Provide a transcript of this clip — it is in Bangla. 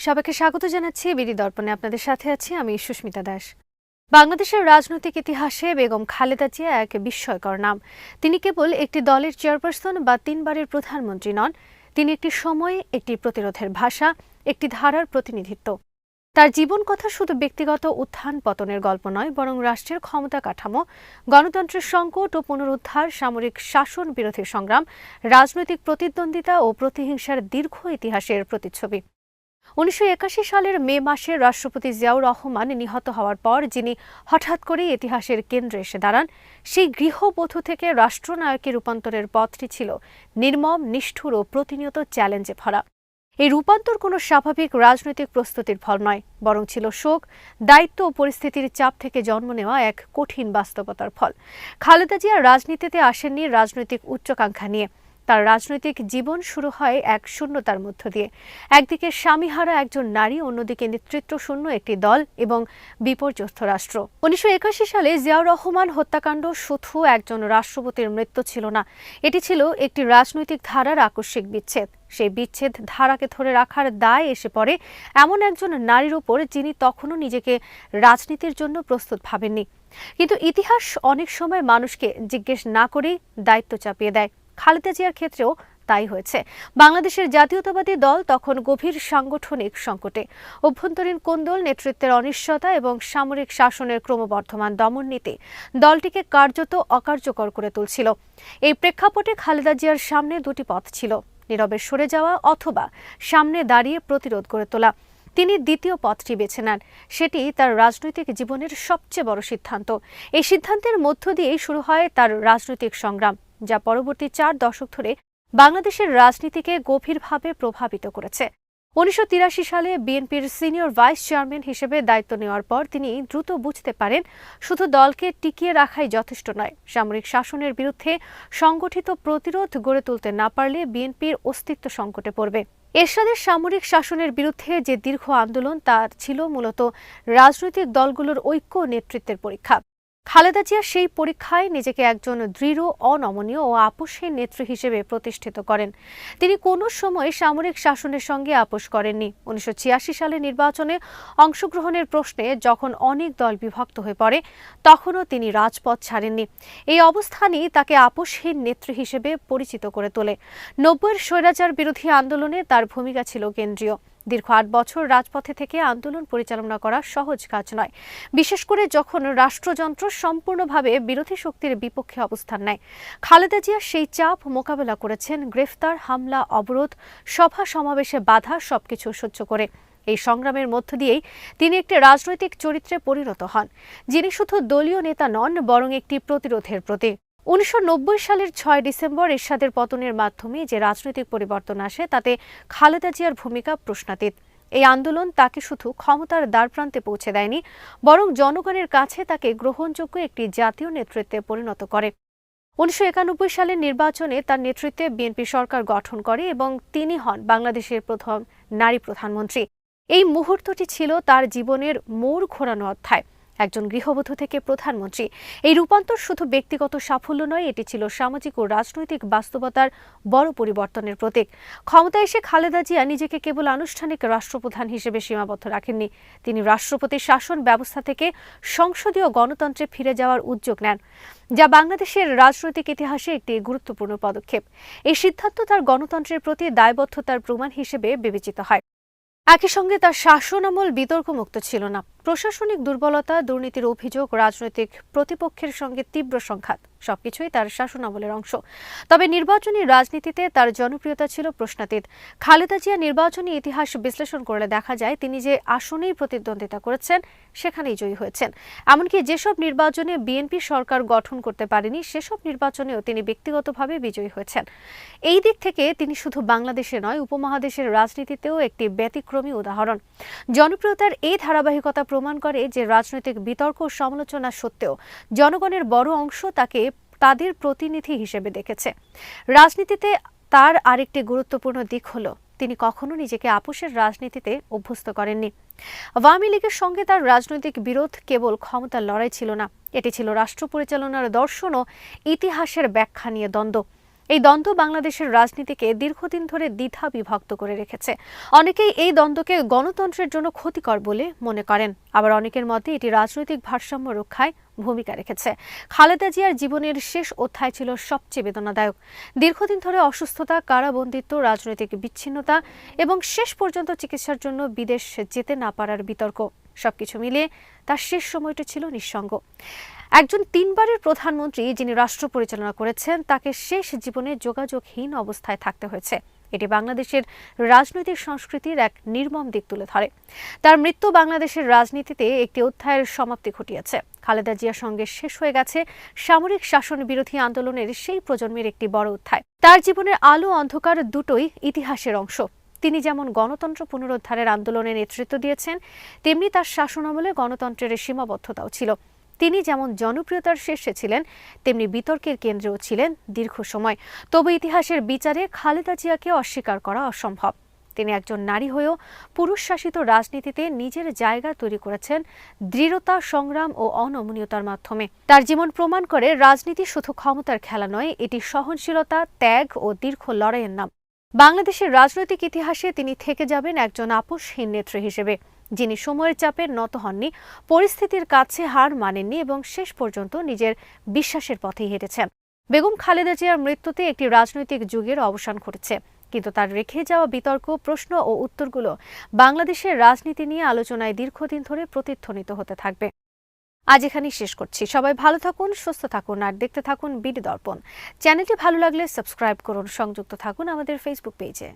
সবাইকে স্বাগত জানাচ্ছি বিডি দর্পণে। আপনাদের সাথে আছি আমি সুস্মিতা দাস। বাংলাদেশের রাজনৈতিক ইতিহাসে বেগম খালেদা জিয়া এক বিস্ময়কর নাম। তিনি কেবল একটি দলের চেয়ারপারসন বা ৩ বারের প্রধানমন্ত্রী নন, তিনি একটি সময়ে একটি প্রতিরোধের ভাষা, একটি ধারার প্রতিনিধিত্ব। তার জীবন কথা শুধু ব্যক্তিগত উত্থান পতনের গল্প নয়, বরং রাষ্ট্রের ক্ষমতা কাঠামো, গণতন্ত্রের সংকট ও পুনরুদ্ধার, সামরিক শাসন বিরোধী সংগ্রাম, রাজনৈতিক প্রতিদ্বন্দ্বিতা ও প্রতিহিংসার দীর্ঘ ইতিহাসের প্রতিচ্ছবি। ১৯৮১ সালের মে মাসে রাষ্ট্রপতি জিয়াউর রহমান নিহত হওয়ার পর যিনি হঠাৎ করেই ইতিহাসের কেন্দ্রে এসে দাঁড়ান, সেই গৃহবধূ থেকে রাষ্ট্রনায়কে রূপান্তরের পথটি ছিল নির্মম, নিষ্ঠুর ও প্রতিনিয়ত চ্যালেঞ্জে ভরা। এই রূপান্তর কোনো স্বাভাবিক রাজনৈতিক প্রস্তুতির ফল নয়, বরং ছিল শোক, দায়িত্ব ও পরিস্থিতির চাপ থেকে জন্ম নেওয়া এক কঠিন বাস্তবতার ফল। খালেদা জিয়া রাজনীতিতে আসেননি রাজনৈতিক উচ্চাকাঙ্ক্ষা নিয়ে। তার রাজনৈতিক জীবন শুরু হয় এক শূন্যতার মধ্য দিয়ে। একদিকে স্বামীহারা একজন নারী, অন্যদিকে নেতৃত্বশূন্য একটি দল এবং বিপর্যস্ত রাষ্ট্র। ১৯৮১ সালে জিয়াউর রহমান হত্যাকাণ্ড শুধু একজন রাষ্ট্রপতির মৃত্যু ছিল না, এটি ছিল একটি রাজনৈতিক ধারার আকস্মিক বিচ্ছেদ। সেই বিচ্ছেদ ধারাকে ধরে রাখার দায় এসে পড়ে এমন একজন নারীর উপর যিনি তখনও নিজেকে রাজনীতির জন্য প্রস্তুত ভাবেননি। কিন্তু ইতিহাস অনেক সময় মানুষকে জিজ্ঞেস না করেই দায়িত্ব চাপিয়ে দেয়। খালেদা জিয়ার ক্ষেত্রেও তাই হয়েছে। বাংলাদেশের জাতীয়তাবাদী দল তখন গভীর সাংগঠনিক সংকটে। অভ্যন্তরীণ কোন্দল, নেতৃত্বের অনিশ্চয়তা এবং সামরিক শাসনের ক্রমবর্ধমান দমননীতি দলটিকে কার্যত অকার্যকর করে তুলছিল। এই প্রেক্ষাপটে খালেদা জিয়ার সামনে দুটি পথ ছিল: নীরবে সরে যাওয়া অথবা সামনে দাঁড়িয়ে প্রতিরোধ গড়ে তোলা। তিনি দ্বিতীয় পথটি বেছে নেন। সেটি তার রাজনৈতিক জীবনের সবচেয়ে বড় সিদ্ধান্ত। এই সিদ্ধান্তের মধ্য দিয়েই শুরু হয় তার রাজনৈতিক সংগ্রাম, যা পরবর্তী ৪ দশক ধরে বাংলাদেশের রাজনীতিকে গভীরভাবে প্রভাবিত করেছে। ১৯৮৩ সালে বিএনপির সিনিয়র ভাইস চেয়ারম্যান হিসেবে দায়িত্ব নেওয়ার পর তিনি দ্রুত বুঝতে পারেন শুধু দলকে টিকিয়ে রাখাই যথেষ্ট নয়। সামরিক শাসনের বিরুদ্ধে সংগঠিত প্রতিরোধ গড়ে তুলতে না পারলে বিএনপির অস্তিত্ব সংকটে পড়বে। এরশাদের সামরিক শাসনের বিরুদ্ধে যে দীর্ঘ আন্দোলন, তা ছিল মূলত রাজনৈতিক দলগুলোর ঐক্য নেতৃত্বের পরীক্ষা। খালেদা জিয়া সেই পরীক্ষায় নিজেকে একজন দৃঢ়, অনমনীয় ও আপোষহীন নেত্রী হিসেবে প্রতিষ্ঠিত করেন। তিনি কোনো সময় সামরিক শাসনের সঙ্গে আপোষ করেননি। ১৯৮৬ সালে নির্বাচনে অংশগ্রহণের প্রশ্নে যখন অনেক দল বিভক্ত হয়ে পড়ে, তখনও তিনি রাজপথ ছাড়েননি। এই অবস্থানই তাকে আপোষহীন নেত্রী হিসেবে পরিচিত করে তোলে। ৯০-এর স্বৈরাচার বিরোধী আন্দোলনে তার ভূমিকা ছিল কেন্দ্রীয়। দীর্ঘ ৮ বছর রাজপথে থেকে আন্দোলন পরিচালনা করা সহজ কাজ নয়, বিশেষ করে যখন রাষ্ট্রযন্ত্র সম্পূর্ণভাবে বিরোধী শক্তির বিপক্ষে অবস্থান নেয়। খালেদা জিয়া সেই চাপ মোকাবেলা করেছেন গ্রেফতার, হামলা, অবরোধ, সভা সমাবেশে বাধা, সবকিছু সহ্য করে। এই সংগ্রামের মধ্য দিয়েই তিনি একটি রাজনৈতিক চরিত্রে পরিণত হন, যিনি শুধু দলীয় নেতা নন, বরং একটি প্রতিরোধের প্রতীক। ১৯৯০ সালের ৬ ডিসেম্বর এরশাদের পতনের মাধ্যমে যে রাজনৈতিক পরিবর্তন আসে, তাতে খালেদা জিয়ার ভূমিকা প্রশ্নাতীত। এই আন্দোলন তাকে শুধু ক্ষমতার দ্বারপ্রান্তে পৌঁছে দেয়নি, বরং জনগণের কাছে তাকে গ্রহণযোগ্য একটি জাতীয় নেতৃত্বে পরিণত করে। ১৯৯১ সালের নির্বাচনে তার নেতৃত্বে বিএনপি সরকার গঠন করে এবং তিনি হন বাংলাদেশের প্রথম নারী প্রধানমন্ত্রী। এই মুহূর্তটি ছিল তার জীবনের মোড় ঘোরানো অধ্যায়। একজন গৃহবধূ থেকে প্রধানমন্ত্রী, এই রূপান্তর শুধু ব্যক্তিগত সাফল্য নয়, এটি ছিল সামাজিক ও রাজনৈতিক বাস্তবতার বড় পরিবর্তনের প্রতীক। ক্ষমতায় এসে খালেদা জিয়া নিজেকে কেবল আনুষ্ঠানিক রাষ্ট্রপ্রধান হিসেবে সীমাবদ্ধ রাখেননি। তিনি রাষ্ট্রপতির শাসন ব্যবস্থা থেকে সংসদীয় গণতন্ত্রে ফিরে যাওয়ার উদ্যোগ নেন, যা বাংলাদেশের রাজনৈতিক ইতিহাসে একটি গুরুত্বপূর্ণ পদক্ষেপ। এই সিদ্ধান্ত তার গণতন্ত্রের প্রতি দায়বদ্ধতার প্রমাণ হিসেবে বিবেচিত হয়। একই সঙ্গে তার শাসনামল বিতর্কমুক্ত ছিল না। প্রশাসনিক দুর্বলতা, দুর্নীতির অভিযোগ, রাজনৈতিক প্রতিপক্ষের সঙ্গে তীব্র সংঘাত সবকিছুই তার শাসনামলের অংশ। তবে নির্বাচনী রাজনীতিতে তার জনপ্রিয়তা ছিল প্রশ্নাতীত। খালেদা জিয়া নির্বাচনী ইতিহাস বিশ্লেষণ করলে দেখা যায় তিনি যে আসনেই প্রতিদ্বন্দ্বিতা করেছেন, সেখানেই জয়ী হয়েছেন। এমনকি যেসব নির্বাচনে বিএনপি সরকার গঠন করতে পারেনি, সেসব নির্বাচনেও তিনি ব্যক্তিগতভাবে বিজয়ী হয়েছেন। এই দিক থেকে তিনি শুধু বাংলাদেশে নয়, উপমহাদেশের রাজনীতিতেও একটি ব্যতিক্রমী উদাহরণ। জনপ্রিয়তার এই ধারাবাহিকতা প্রমাণ করে যে রাজনৈতিক বিতর্ক ও সমালোচনা সত্ত্বেও জনগণের বড় অংশ তাকে তাদের প্রতিনিধি হিসেবে দেখেছে। রাজনীতিতে তার আরেকটি গুরুত্বপূর্ণ দিক হলো তিনি কখনো নিজেকে আপোষের রাজনীতিতে অভ্যস্ত করেননি। আওয়ামী লীগের সঙ্গে তার রাজনৈতিক বিরোধ কেবল ক্ষমতার লড়াই ছিল না, এটি ছিল রাষ্ট্র পরিচালনার দর্শন ও ইতিহাসের ব্যাখ্যা নিয়ে দ্বন্দ্ব। এই দ্বন্দ্ব বাংলাদেশের রাজনীতিকে দীর্ঘদিন ধরে দ্বিধা বিভক্ত করে রেখেছে। অনেকেই এই দ্বন্দ্বকে গণতন্ত্রের জন্য ক্ষতিকর বলে মনে করেন, আবার অনেকের মতে এটি রাজনৈতিক ভারসাম্য রক্ষায় ভূমিকা রেখেছে। খালেদা জিয়ার জীবনের শেষ অধ্যায় ছিল সবচেয়ে বেদনাদায়ক। দীর্ঘদিন ধরে অসুস্থতা, কারাবন্দিত্ব, রাজনৈতিক বিচ্ছিন্নতা এবং শেষ পর্যন্ত চিকিৎসার জন্য বিদেশ যেতে না পারার বিতর্ক, সবকিছু মিলিয়ে তার শেষ সময়টা ছিল নিঃসঙ্গ। একজন 3 বারের প্রধানমন্ত্রী যিনি রাষ্ট্র পরিচালনা করেছেন, তাকে শেষ জীবনে যোগাযোগহীন অবস্থায় থাকতে হয়েছে। এটি বাংলাদেশের রাজনৈতিক সংস্কৃতির এক নির্মম দিক তুলে ধরে। তার মৃত্যু বাংলাদেশের রাজনীতিতে একটি অধ্যায়ের সমাপ্তি ঘটিয়েছে। খালেদা জিয়ার সঙ্গে শেষ হয়ে গেছে সামরিক শাসন বিরোধী আন্দোলনের সেই প্রজন্মের একটি বড় অধ্যায়। তার জীবনের আলো অন্ধকার দুটোই ইতিহাসের অংশ। তিনি যেমন গণতন্ত্র পুনরুদ্ধারের আন্দোলনে নেতৃত্ব দিয়েছেন, তেমনি তার শাসনামলে গণতন্ত্রের সীমাবদ্ধতাও ছিল। তিনি যেমন জনপ্রিয়তার শীর্ষে ছিলেন, তেমনি বিতর্কের কেন্দ্রেও ছিলেন দীর্ঘ সময়। তবে ইতিহাসের বিচারে খালেদা জিয়াকে অস্বীকার করা অসম্ভব। তিনি একজন নারী হয়েও পুরুষ শাসিত রাজনীতিতে নিজের জায়গা তৈরি করেছেন দৃঢ়তা, সংগ্রাম ও অনমনীয়তার মাধ্যমে। তার জীবন প্রমাণ করে রাজনীতি শুধু ক্ষমতার খেলা নয়, এটি সহনশীলতা, ত্যাগ ও দীর্ঘ লড়াইয়ের নাম। বাংলাদেশের রাজনৈতিক ইতিহাসে তিনি থেকে যাবেন একজন আপোষহীন নেত্রী হিসেবে, যিনি সময়ের চাপে নত হননি, পরিস্থিতির কাছে হার মানেননি এবং শেষ পর্যন্ত নিজের বিশ্বাসের পথেই হেঁটেছেন। বেগম খালেদা জিয়ার মৃত্যুতে একটি রাজনৈতিক যুগের অবসান ঘটেছে, কিন্তু তার রেখে যাওয়া বিতর্ক, প্রশ্ন ও উত্তরগুলো বাংলাদেশের রাজনীতি নিয়ে আলোচনায় দীর্ঘদিন ধরে প্রতিধ্বনিত হতে থাকবে। আজ এখানেই শেষ করছি। সবাই ভালো থাকুন, সুস্থ থাকুন আর দেখতে থাকুন বিডি দর্পণ। চ্যানেলটি ভালো লাগলে সাবস্ক্রাইব করুন, সংযুক্ত থাকুন আমাদের ফেসবুক পেজে।